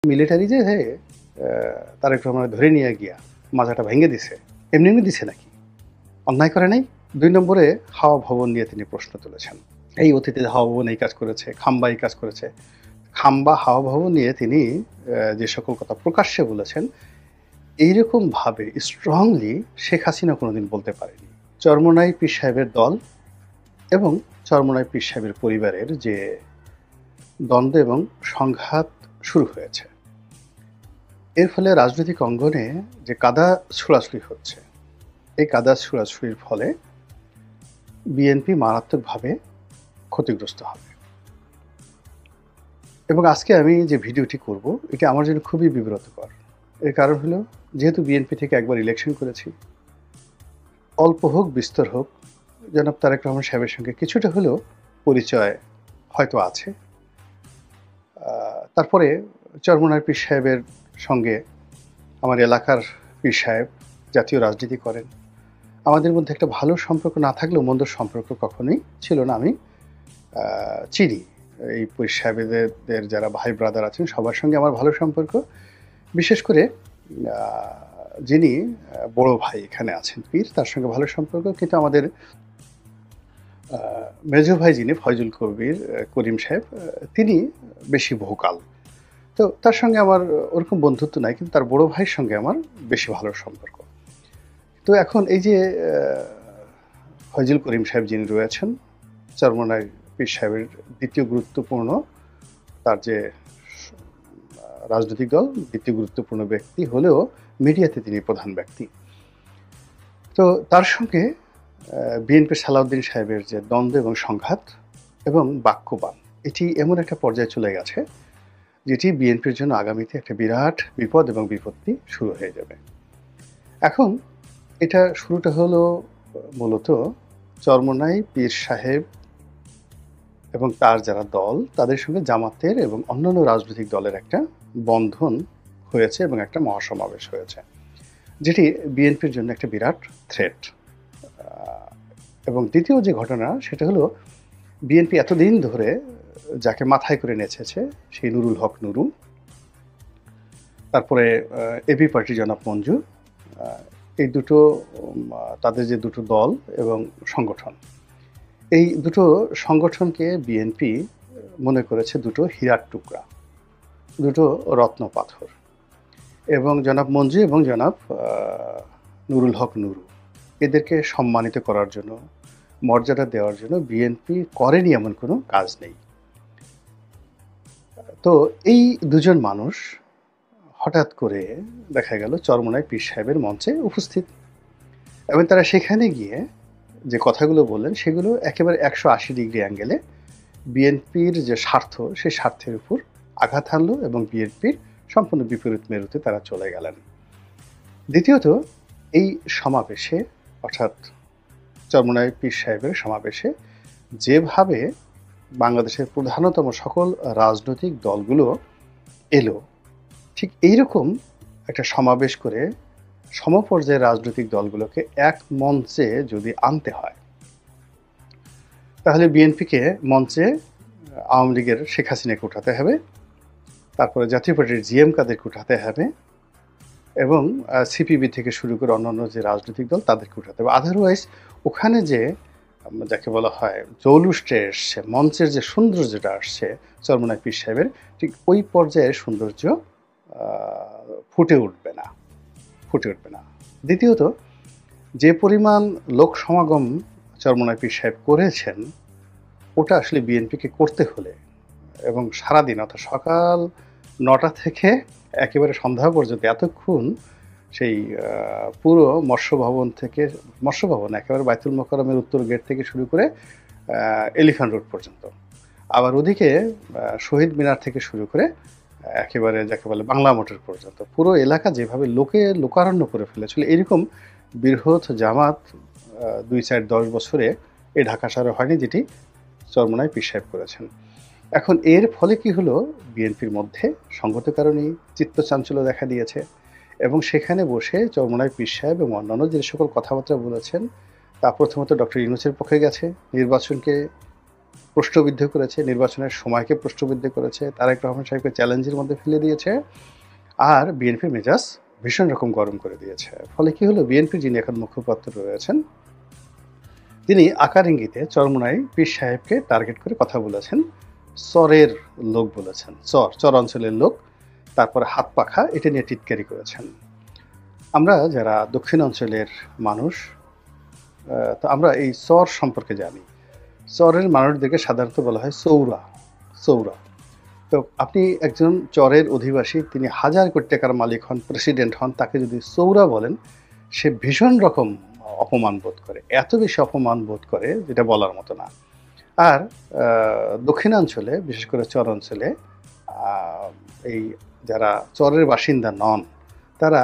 Military যে তারেক রহমানের ধরে নিয়ে গিয়া মাথাটা ভেঙে দিছে, এমনি এমনি দিছে নাকি? অন্যায় করে নাই? ২ নম্বরে হাওয়া ভবন নিয়ে তিনি প্রশ্ন তুলেছেন। এই অতীতে হাওয়া ভবন এই কাজ করেছে, খাম্বা এই কাজ করেছে। খাম্বা, হাওয়া ভবন নিয়ে তিনি যে সকল কথা প্রকাশ্যে বলেছেন, এইরকমভাবে স্ট্রংলি শেখ হাসিনা কোনোদিন বলতে পারেনি। চরমোনাই পীর সাহেবের দল এবং চরমোনাই পীর সাহেবের পরিবারের যে দ্বন্দ্ব এবং সংঘাত শুরু হয়েছে, এর ফলে রাজনৈতিক অঙ্গনে যে কাদা ছোড়াছুড়ি হচ্ছে, এই কাদা ছোড়াছুড়ির ফলে বিএনপি মারাত্মকভাবে ক্ষতিগ্রস্ত হবে। এবং আজকে আমি যে ভিডিওটি করব, এটি আমার জন্য খুবই বিব্রতকর। এর কারণ হলো, যেহেতু বিএনপি থেকে একবার ইলেকশন করেছি, অল্প হোক বিস্তর হোক জনাব তারেক রহমান সাহেবের সঙ্গে কিছুটা হলেও পরিচয় হয়তো আছে। তারপরে চরমোনাই পীর সাহেবের সঙ্গে আমার এলাকার পীর সাহেব জাতীয় রাজনীতি করেন। আমাদের মধ্যে একটা ভালো সম্পর্ক না থাকলেও মন্দ সম্পর্ক কখনোই ছিল না। আমি চিনি এই পীর সাহেবদের যারা ভাই ব্রাদার আছেন সবার সঙ্গে আমার ভালো সম্পর্ক। বিশেষ করে যিনি বড় ভাই এখানে আছেন পীর, তার সঙ্গে ভালো সম্পর্ক। কিন্তু আমাদের মেজো ভাই যিনি ফয়জুল করিম সাহেব, তিনি বেশি ভোকাল। তো তার সঙ্গে আমার ওরকম বন্ধুত্ব নাই, কিন্তু তার বড় ভাইয়ের সঙ্গে আমার বেশি ভালো সম্পর্ক। তো এখন এই যে ফয়জুল করিম সাহেব যিনি রয়েছেন, চরমোনাই পীর সাহেবের দ্বিতীয় গুরুত্বপূর্ণ, তার যে রাজনৈতিক দল দ্বিতীয় গুরুত্বপূর্ণ ব্যক্তি হলেও মিডিয়াতে তিনি প্রধান ব্যক্তি। তো তার সঙ্গে বিএনপির সালাউদ্দিন সাহেবের যে দ্বন্দ্ব এবং সংঘাত এবং বাক্যবাণ, এটি এমন একটা পর্যায়ে চলে গেছে যেটি বিএনপির জন্য আগামীতে একটা বিরাট বিপদ এবং বিপত্তি শুরু হয়ে যাবে। এখন এটা শুরুটা হলো মূলত চরমোনাই পীর সাহেব এবং তার যারা দল, তাদের সঙ্গে জামাতের এবং অন্যান্য রাজনৈতিক দলের একটা বন্ধন হয়েছে এবং একটা মহাসমাবেশ হয়েছে, যেটি বিএনপির জন্য একটা বিরাট থ্রেট। এবং দ্বিতীয় যে ঘটনা, সেটা হলো বিএনপি এতদিন ধরে যাকে মাথায় করে নেচেছে, সেই নুরুল হক নুরু, তারপরে এবি পার্টি জনাব মঞ্জু, এই দুটো তাদের যে দুটো দল এবং সংগঠন, এই দুটো সংগঠনকে বিএনপি মনে করেছে দুটো হীরার টুকরা, দুটো রত্ন পাথর। এবং জনাব মঞ্জু এবং জনাব নুরুল হক নুরু, এদেরকে সম্মানিত করার জন্য, মর্যাদা দেওয়ার জন্য বিএনপি করেনি এমন কোনো কাজ নেই। তো এই দুজন মানুষ হঠাৎ করে দেখা গেল চরমোনাই পীর সাহেবের মঞ্চে উপস্থিত, এবং তারা সেখানে গিয়ে যে কথাগুলো বললেন সেগুলো একেবারে 180 ডিগ্রি অ্যাঙ্গেলে বিএনপির যে স্বার্থ, সেই স্বার্থের উপর আঘাত হানলো এবং বিএনপির সম্পূর্ণ বিপরীত মেরুতে তারা চলে গেলেন। দ্বিতীয়ত, এই সমাবেশে, অর্থাৎ চরমোনাই পীর সাহেবের সমাবেশে, যেভাবে বাংলাদেশের প্রধানতম সকল রাজনৈতিক দলগুলো এলো, ঠিক এইরকম একটা সমাবেশ করে সমপর্যায়ের রাজনৈতিক দলগুলোকে এক মঞ্চে যদি আনতে হয়, তাহলে বিএনপিকে মঞ্চে আওয়ামী লীগের শেখ হাসিনাকে উঠাতে হবে, তারপরে জাতীয় পার্টির জিএম কাদেরকে উঠাতে হবে, এবং সিপিবি থেকে শুরু করে অন্যান্য যে রাজনৈতিক দল তাদেরকে উঠাতে হবে। আদারওয়াইজ ওখানে যে যাকে বলা হয় জৌলুসটা এসছে, মঞ্চের যে সৌন্দর্যটা আসছে চরমোনাই পীর সাহেবের, ঠিক ওই পর্যায়ের সৌন্দর্য ফুটে উঠবে না। দ্বিতীয়ত, যে পরিমাণ লোক সমাগম চরমোনাই পীর সাহেব করেছেন, ওটা আসলে বিএনপিকে করতে হলে, এবং সারাদিন অর্থাৎ সকাল 9টা থেকে একেবারে সন্ধ্যা পর্যন্ত এতক্ষণ সেই পুরো মৎস্যভবন একেবারে বায়তুল মোকাররমের উত্তর গেট থেকে শুরু করে এলিফ্যান্ট রোড পর্যন্ত, আবার ওদিকে শহীদ মিনার থেকে শুরু করে একেবারে যাকে বলে বাংলা মোটর পর্যন্ত পুরো এলাকা যেভাবে লোকারণ্য করে ফেলেছিল, এরকম বৃহৎ জামাত 2-4-10 বছরে এই ঢাকা শহরে হয়নি, যেটি চরমোনাই পীর সাহেব করেছেন। এখন এর ফলে কি হলো, বিএনপির মধ্যে সংগত কারণেই চিত্তচাঞ্চল্য দেখা দিয়েছে, এবং সেখানে বসে চরমোনাই পীর সাহেব এবং অন্যান্য যে সকল কথাবার্তা বলেছেন, তা প্রথমত ডক্টর ইউনূসের পক্ষে গেছে, নির্বাচনকে প্রশ্নবিদ্ধ করেছে, নির্বাচনের সময়কে প্রশ্নবিদ্ধ করেছে, তারেক রহমান সাহেবকে চ্যালেঞ্জের মধ্যে ফেলে দিয়েছে, আর বিএনপির মেজাজ ভীষণ রকম গরম করে দিয়েছে। ফলে কি হলো, বিএনপির যিনি এখন মুখপাত্র রয়েছেন তিনি আকার ইঙ্গিতে চরমোনাই পীর সাহেবকে টার্গেট করে কথা বলেছেন, চরের লোক বলেছেন, চর অঞ্চলের লোক, তারপরে হাত পাখা এটা নিয়ে টিটকারি করেছেন। আমরা যারা দক্ষিণ অঞ্চলের মানুষ, তো আমরা এই চর সম্পর্কে জানি। চরের মানুষদেরকে সাধারণত বলা হয় চৌরা। চৌরা তো আপনি একজন চরের অধিবাসী, তিনি হাজার কোটি টাকার মালিক হন, প্রেসিডেন্ট হন, তাকে যদি চৌরা বলেন সে ভীষণ রকম অপমান বোধ করে, এত বেশি অপমান বোধ করে যেটা বলার মতো না। আর দক্ষিণাঞ্চলে বিশেষ করে চর অঞ্চলে এই যারা চরের বাসিন্দা নন তারা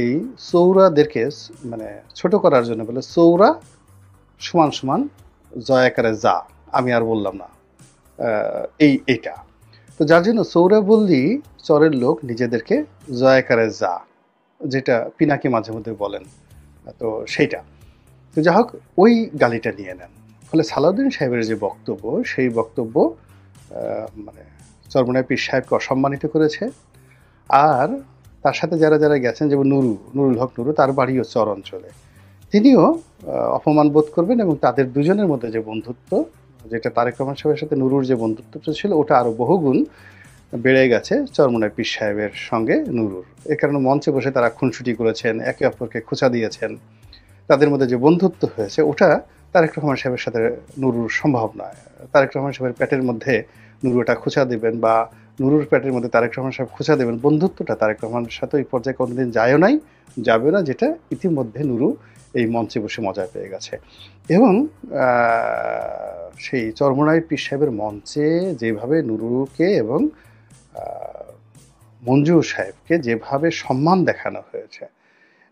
এই চৌরাদেরকে মানে ছোট করার জন্য বলে চৌরা সমান সমান জয়াকারে যা, আমি আর বললাম না, এইটা। তো যার জন্য চৌরা বললেই চরের লোক নিজেদেরকে জয়াকারে যা, যেটা পিনাকি মাঝে মধ্যে বলেন, তো সেইটা। তো যা হোক, ওই গালিটা নিয়ে নেন। ফলে সালাউদ্দিন সাহেবের যে বক্তব্য, সেই বক্তব্য মানে চরমোনাই পীর সাহেবকে অসম্মানিত করেছে। আর তার সাথে যারা যারা গেছেন, যেমন নুরুল হক নুরু, তার বাড়িও চর অঞ্চলে, তিনিও অপমান বোধ করবেন। এবং তাদের দুজনের মধ্যে যে বন্ধুত্ব, যেটা তারেক রহমান সাহেবের সাথে নুরুর যে বন্ধুত্বটা ছিল, ওটা আরও বহুগুণ বেড়ে গেছে চরমোনাই পীর সাহেবের সঙ্গে নুরুর। এ কারণে মঞ্চে বসে তারা খুনসুটি করেছেন, একে অপরকে খোঁচা দিয়েছেন। তাদের মধ্যে যে বন্ধুত্ব হয়েছে, ওটা তারেক রহমান সাহেবের সাথে নুরুর সম্ভব নয়। তারেক রহমান সাহেবের পেটের মধ্যে নুরুটা খোঁচা দেবেন, বা নুরুর পেটের মধ্যে তারেক রহমান সাহেব খোঁচা দেবেন, বন্ধুত্বটা তারেক রহমানের সাথে ওই পর্যায়ে কোনোদিন যায়ও নাই, যাবে না, যেটা ইতিমধ্যে নুরু এই মঞ্চে বসে মজা পেয়ে গেছে। এবং সেই চরমোনাই পীর সাহেবের মঞ্চে যেভাবে নুরুকে এবং মঞ্জু সাহেবকে যেভাবে সম্মান দেখানো হয়েছে,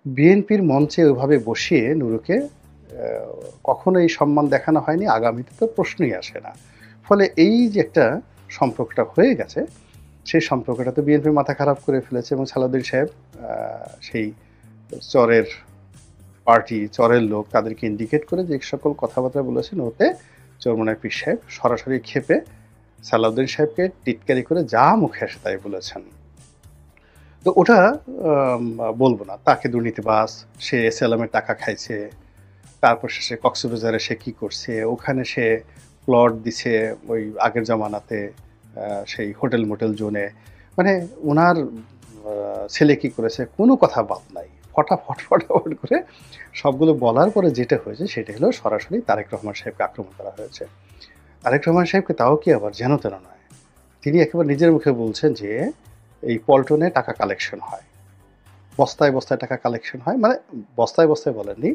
বিএনপির মঞ্চে ওইভাবে বসিয়ে নুরুকে কখনো এই সম্মান দেখানো হয়নি, আগামীতে তো প্রশ্নই আসে না। ফলে এই যে একটা সম্পর্কটা হয়ে গেছে, সেই সম্পর্কটা তো বিএনপির মাথা খারাপ করে ফেলেছে। এবং সালাউদ্দিন সাহেব সেই চরের পার্টি, চরের লোক, তাদেরকে ইন্ডিকেট করে যে সকল কথাবার্তা বলেছেন, ওতে চরমোনাই পীর সাহেব সরাসরি ক্ষেপে সালাউদ্দিন সাহেবকে টিটকারি করে যা মুখে আসে তাই বলেছেন। তো ওটা বলবো না, তাকে দুর্নীতিবাজ, সে এসএলএমের টাকা খাইছে, তারপর শেষে কক্সবাজারে সে কি করছে, ওখানে সে প্লট দিছে ওই আগের জামানাতে, সেই হোটেল মোটেল জোনে, মানে ওনার ছেলে কি করেছে, কোনো কথা বাদ নাই, ফটাফট করে সবগুলো বলার পরে যেটা হয়েছে সেটা হলো সরাসরি তারেক রহমান সাহেবকে আক্রমণ করা হয়েছে। তারেক রহমান সাহেবকে তাও কি আবার যেন তেন নয়, তিনি একেবারে নিজের মুখে বলছেন যে এই পল্টনে টাকা কালেকশন হয়, বস্তায় বস্তায় টাকা কালেকশন হয়, মানে বস্তায় বস্তায় বলেননি,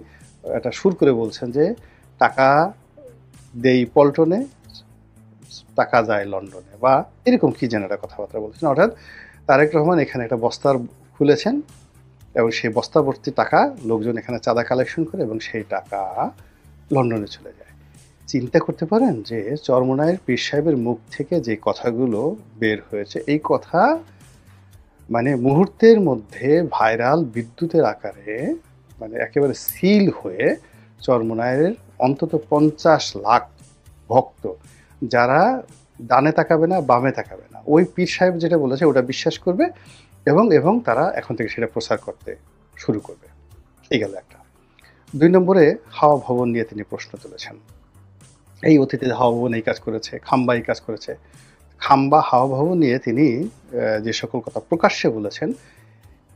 এটা সুর করে বলছেন যে টাকা দেই পল্টনে, টাকা যায় লন্ডনে, বা এরকম কি যেন একটা কথাবার্তা বলছেন। অর্থাৎ তারেক রহমান এখানে একটা বস্তার খুলেছেন এবং সেই বস্তা ভর্তি টাকা লোকজন এখানে চাঁদা কালেকশন করে এবং সেই টাকা লন্ডনে চলে যায়। চিন্তা করতে পারেন যে চরমোনাইয়ের পীর সাহেবের মুখ থেকে যে কথাগুলো বের হয়েছে, এই কথা মানে মুহূর্তের মধ্যে ভাইরাল বিদ্যুতের আকারে, মানে একেবারে সিল হয়ে চরমোনাইয়ের অন্তত 50 লাখ ভক্ত, যারা ডানে তাকাবে না বামে তাকাবে না, ওই পীর সাহেব যেটা বলেছে ওটা বিশ্বাস করবে এবং তারা এখন থেকে সেটা প্রচার করতে শুরু করবে। এই গেল একটা। 2 নম্বরে হাওয়া ভবন নিয়ে তিনি প্রশ্ন তুলেছেন। এই অতীতে হাওয়া ভবন এই কাজ করেছে, খাম্বা এই কাজ করেছে। খাম্বা হাওয়া ভবন নিয়ে তিনি যে সকল কথা প্রকাশ্যে বলেছেন,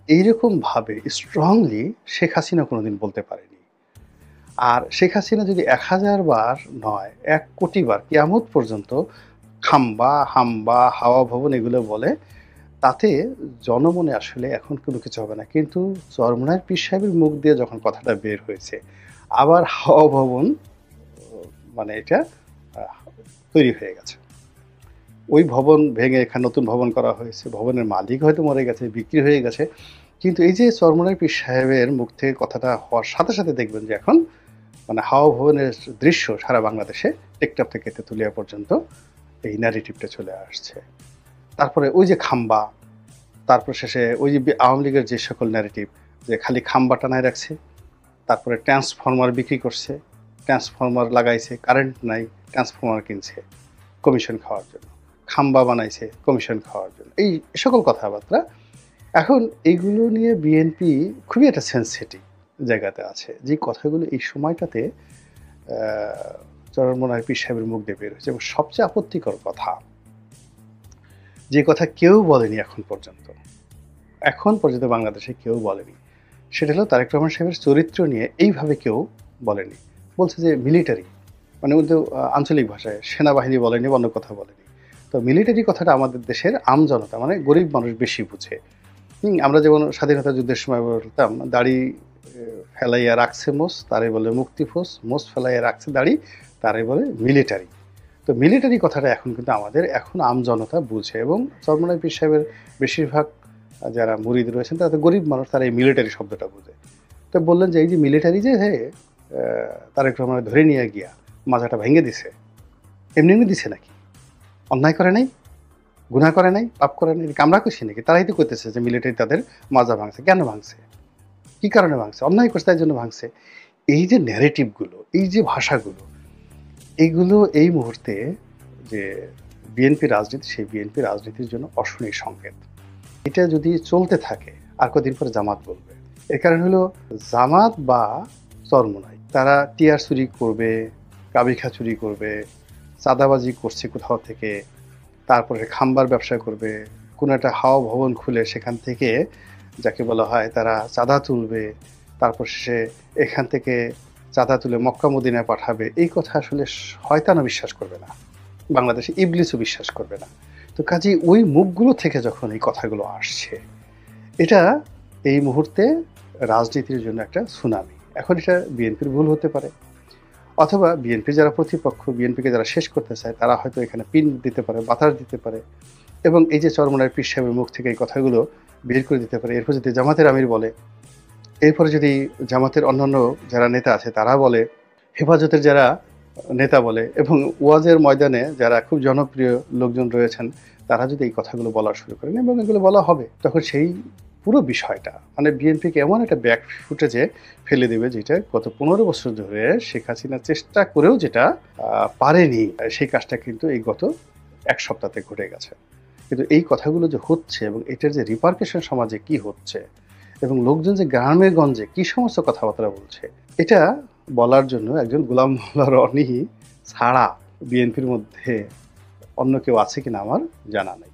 এইরকমভাবে স্ট্রংলি শেখ হাসিনা কোনোদিন বলতে পারেনি। আর শেখ হাসিনা যদি 1000 বার নয় 1 কোটি বার কিয়ামত পর্যন্ত খাম্বা, হাম্বা, হাওয়া ভবন এগুলো বলে, তাতে জনমনে আসলে এখন কোনো কিছু হবে না। কিন্তু চরমোনাইয়ের পীর সাহেবের মুখ দিয়ে যখন কথাটা বের হয়েছে, আবার হাওয়া ভবন মানে এটা তৈরি হয়ে গেছে। ওই ভবন ভেঙে এখানে নতুন ভবন করা হয়েছে, ভবনের মালিক হয়তো মরে গেছে, বিক্রি হয়ে গেছে, কিন্তু এই যে চরমোনাইয়ের পীর সাহেবের মুখ থেকে কথাটা হওয়ার সাথে সাথে দেখবেন যে এখন মানে হাওয়া ভবনের দৃশ্য সারা বাংলাদেশে, টেকটাপ থেকে তেঁতুলিয়া পর্যন্ত এই ন্যারেটিভটা চলে আসছে। তারপরে ওই যে খাম্বা, তারপর শেষে ওই যে আওয়ামী লীগের যে সকল ন্যারেটিভ, যে খালি খাম্বা টানায় রাখছে, তারপরে ট্রান্সফরমার বিক্রি করছে, ট্রান্সফরমার লাগাইছে, কারেন্ট নাই, ট্রান্সফরমার কিনছে, কমিশন খাওয়ার জন্য, খাম্বা বানাইছে কমিশন খাওয়ার জন্য, এই সকল কথাবার্তা। এখন এইগুলো নিয়ে বিএনপি খুবই একটা সেন্সিটিভ জায়গাতে আছে, যে কথাগুলো এই সময়টাতে চরমোনাই পীর সাহেবের মুখ দিয়ে বের হয়েছে। এবং সবচেয়ে আপত্তিকর কথা, যে কথা কেউ বলেনি এখন পর্যন্ত বাংলাদেশে কেউ বলেনি, সেটা হলো তারেক রহমান সাহেবের চরিত্র নিয়ে এইভাবে কেউ বলেনি। বলছে যে মিলিটারি, মানে ওদের আঞ্চলিক ভাষায় সেনাবাহিনী বলেনি, অন্য কথা বলেনি। তো মিলিটারি কথাটা আমাদের দেশের আমজনতা, মানে গরিব মানুষ বেশি বুঝে। আমরা যেমন স্বাধীনতা যুদ্ধের সময় বলতাম, দাড়ি ফেলাইয়া রাখছে মোষ, তারে বলে মুক্তিফোস, মোষ ফেলাইয়া রাখছে দাড়ি, তারে বলে মিলিটারি। তো মিলিটারি কথাটা এখন কিন্তু আমাদের এখন আমজনতা বুঝে। এবং চরমোনাই পীর সাহেবের বেশিরভাগ যারা মুরিদ রয়েছেন তারা তো গরিব মানুষ, তারা এই মিলিটারি শব্দটা বুঝে। তো বললেন যে এই যে মিলিটারি যে তারেক রহমান ধরে নিয়ে গিয়া মাজাটা ভেঙে দিছে, এমনি এমনি দিছে নাকি? অন্যায় করে নাই, গুনাহ করে নাই, পাপ করে নাই, কামরা করছি নাকি? তারাই তো করতেছে যে মিলিটারি তাদের মাজা ভাঙছে। কেন ভাঙছে? কি কারণে ভাঙছে? অন্যায় করছে তাই জন্য ভাঙছে। এই যে ন্যারেটিভগুলো, এই যে ভাষাগুলো, এইগুলো এই মুহূর্তে যে বিএনপি রাজনীতি, সেই বিএনপি রাজনীতির জন্য অশনি সংকেত। এটা যদি চলতে থাকে আর কদিন পরে জামাত বলবে। এর কারণ হলো জামাত বা চরমোনাই তারা টিয়ার চুরি করবে, কাবিখা চুরি করবে, চাঁদাবাজি করছে কোথাও থেকে, তারপরে খাম্বার ব্যবসা করবে, কোনো একটা হাওয়া ভবন খুলে সেখান থেকে যাকে বলা হয় তারা চাঁদা তুলবে, তারপর সে এখান থেকে চাঁদা তুলে মক্কা মদিনায় পাঠাবে। এই কথা আসলে শয়তানও বিশ্বাস করবে না, বাংলাদেশে ইবলিসও বিশ্বাস করবে না। তো কাজেই ওই মুখগুলো থেকে যখন এই কথাগুলো আসছে, এটা এই মুহূর্তে রাজনীতির জন্য একটা সুনামি। এখন এটা বিএনপির ভুল হতে পারে, অথবা বিএনপি যারা প্রতিপক্ষ, বিএনপিকে যারা শেষ করতে চায়, তারা হয়তো এখানে পিন দিতে পারে, বাতাস দিতে পারে, এবং এই যে চরমোনাই পীর সাহেবের মুখ থেকে এই কথাগুলো বের করে দিতে পারে। এরপর যদি জামাতের আমির বলে, এরপরে যদি জামাতের অন্যান্য যারা নেতা আছে তারা বলে, হেফাজতের যারা নেতা বলে, এবং ওয়াজের ময়দানে যারা খুব জনপ্রিয় লোকজন রয়েছেন তারা যদি এই কথাগুলো বলা শুরু করেন, এবং এগুলো বলা হবে, তখন সেই পুরো বিষয়টা মানে বিএনপিকে এমন একটা ব্যাক ফুটেজে ফেলে দেবে, যেটা গত 15 বছর ধরে শেখ হাসিনা চেষ্টা করেও যেটা পারেনি, সেই কাজটা কিন্তু এই গত এক সপ্তাহে ঘটে গেছে। কিন্তু এই কথাগুলো যে হচ্ছে এবং এটার যে রিপারকেশন সমাজে কি হচ্ছে, এবং লোকজন যে গ্রামে গঞ্জে কি সমস্ত কথাবার্তা বলছে, এটা বলার জন্য একজন গোলাম মোল্লা রনি ছাড়া বিএনপির মধ্যে অন্য কেউ আছে কিনা আমার জানা নেই।